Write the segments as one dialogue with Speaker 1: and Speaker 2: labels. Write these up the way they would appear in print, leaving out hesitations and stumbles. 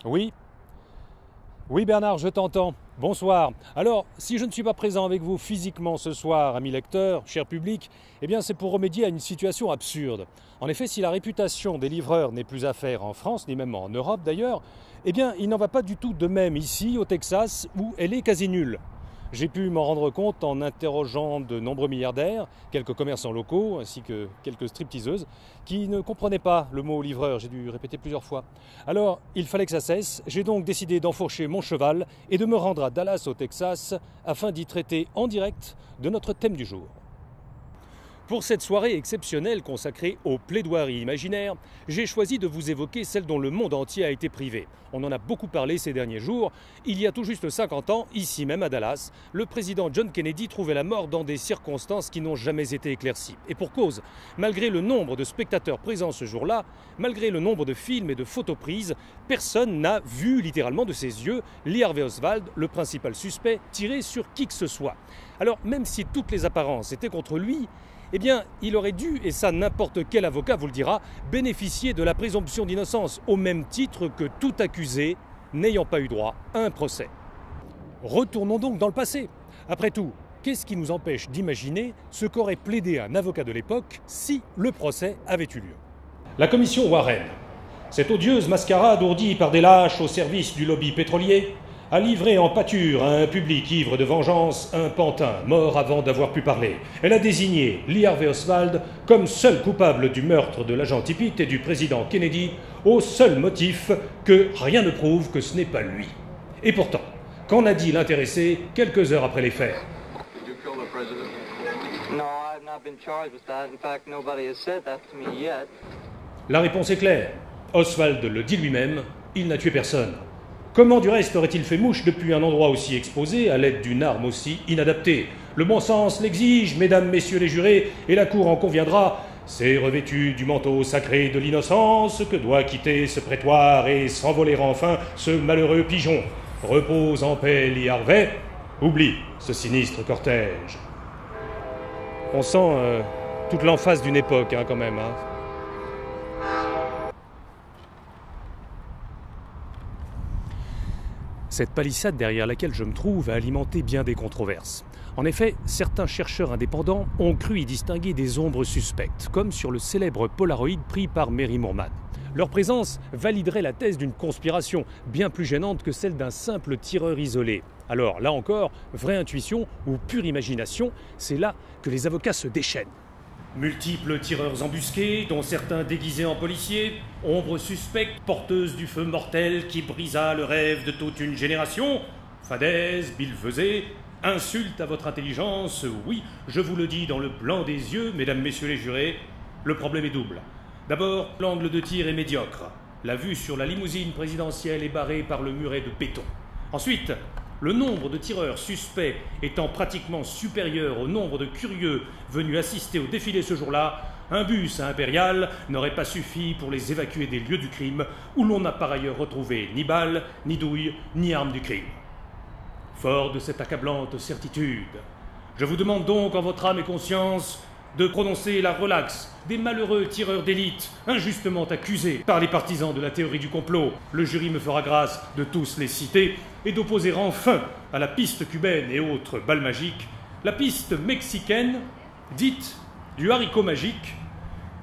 Speaker 1: Oui, oui Bernard, je t'entends. Bonsoir. Alors, si je ne suis pas présent avec vous physiquement ce soir, amis lecteurs, cher public, eh bien c'est pour remédier à une situation absurde. En effet, si la réputation des livreurs n'est plus à faire en France, ni même en Europe d'ailleurs, eh bien il n'en va pas du tout de même ici, au Texas, où elle est quasi nulle. J'ai pu m'en rendre compte en interrogeant de nombreux milliardaires, quelques commerçants locaux ainsi que quelques stripteaseuses qui ne comprenaient pas le mot livreur, j'ai dû répéter plusieurs fois. Alors, il fallait que ça cesse, j'ai donc décidé d'enfourcher mon cheval et de me rendre à Dallas au Texas afin d'y traiter en direct de notre thème du jour. Pour cette soirée exceptionnelle consacrée aux plaidoiries imaginaires, j'ai choisi de vous évoquer celle dont le monde entier a été privé. On en a beaucoup parlé ces derniers jours. Il y a tout juste 50 ans, ici même à Dallas, le président John Kennedy trouvait la mort dans des circonstances qui n'ont jamais été éclaircies. Et pour cause, malgré le nombre de spectateurs présents ce jour-là, malgré le nombre de films et de photos prises, personne n'a vu littéralement de ses yeux Lee Harvey Oswald, le principal suspect, tirer sur qui que ce soit. Alors même si toutes les apparences étaient contre lui, eh bien, il aurait dû, et ça n'importe quel avocat vous le dira, bénéficier de la présomption d'innocence, au même titre que tout accusé n'ayant pas eu droit à un procès. Retournons donc dans le passé. Après tout, qu'est-ce qui nous empêche d'imaginer ce qu'aurait plaidé un avocat de l'époque si le procès avait eu lieu? La commission Warren, cette odieuse mascarade ourdie par des lâches au service du lobby pétrolier, a livré en pâture à un public ivre de vengeance un pantin mort avant d'avoir pu parler. Elle a désigné Lee Harvey Oswald comme seul coupable du meurtre de l'agent Tippit et du président Kennedy, au seul motif que rien ne prouve que ce n'est pas lui. Et pourtant, qu'en a dit l'intéressé quelques heures après les faits? La réponse est claire. Oswald le dit lui-même, il n'a tué personne. Comment du reste aurait-il fait mouche depuis un endroit aussi exposé, à l'aide d'une arme aussi inadaptée? Le bon sens l'exige, mesdames, messieurs les jurés, et la Cour en conviendra. C'est revêtu du manteau sacré de l'innocence que doit quitter ce prétoire et s'envoler enfin ce malheureux pigeon. Repose en paix, Lee Harvey. Oublie ce sinistre cortège. On sent toute l'emphase d'une époque, quand même. Cette palissade derrière laquelle je me trouve a alimenté bien des controverses. En effet, certains chercheurs indépendants ont cru y distinguer des ombres suspectes, comme sur le célèbre Polaroid pris par Mary Moorman. Leur présence validerait la thèse d'une conspiration, bien plus gênante que celle d'un simple tireur isolé. Alors, là encore, vraie intuition ou pure imagination, c'est là que les avocats se déchaînent. Multiples tireurs embusqués, dont certains déguisés en policiers, ombre suspecte, porteuse du feu mortel qui brisa le rêve de toute une génération, fadaise, billevesée, insulte à votre intelligence, oui, je vous le dis dans le blanc des yeux, mesdames, messieurs les jurés, le problème est double. D'abord, l'angle de tir est médiocre. La vue sur la limousine présidentielle est barrée par le muret de béton. Ensuite, le nombre de tireurs suspects étant pratiquement supérieur au nombre de curieux venus assister au défilé ce jour-là, un bus à Impérial n'aurait pas suffi pour les évacuer des lieux du crime où l'on n'a par ailleurs retrouvé ni balles, ni douilles, ni armes du crime. Fort de cette accablante certitude, je vous demande donc en votre âme et conscience de prononcer la relaxe des malheureux tireurs d'élite injustement accusés par les partisans de la théorie du complot. Le jury me fera grâce de tous les citer et d'opposer enfin à la piste cubaine et autres balles magiques la piste mexicaine dite du haricot magique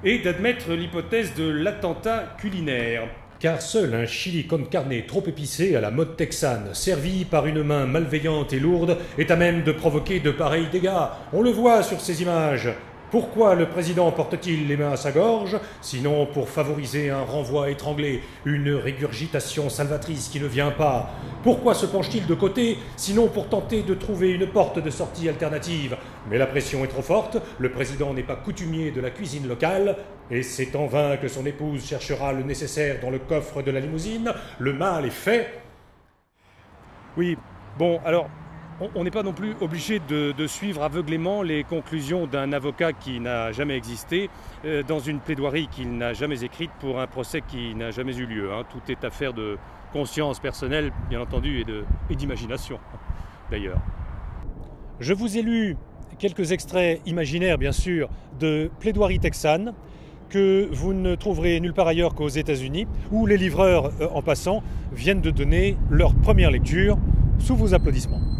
Speaker 1: et d'admettre l'hypothèse de l'attentat culinaire. Car seul un chili con carne trop épicé à la mode texane, servi par une main malveillante et lourde, est à même de provoquer de pareils dégâts. On le voit sur ces images. Pourquoi le président porte-t-il les mains à sa gorge, sinon pour favoriser un renvoi étranglé, une régurgitation salvatrice qui ne vient pas? Pourquoi se penche-t-il de côté, sinon pour tenter de trouver une porte de sortie alternative? Mais la pression est trop forte, le président n'est pas coutumier de la cuisine locale, et c'est en vain que son épouse cherchera le nécessaire dans le coffre de la limousine. Le mal est fait. Oui, bon, alors, on n'est pas non plus obligé de suivre aveuglément les conclusions d'un avocat qui n'a jamais existé dans une plaidoirie qu'il n'a jamais écrite pour un procès qui n'a jamais eu lieu. Tout est affaire de conscience personnelle, bien entendu, et d'imagination, d'ailleurs. Je vous ai lu quelques extraits imaginaires, bien sûr, de plaidoiries texanes que vous ne trouverez nulle part ailleurs qu'aux États-Unis, où les livreurs, en passant, viennent de donner leur première lecture sous vos applaudissements.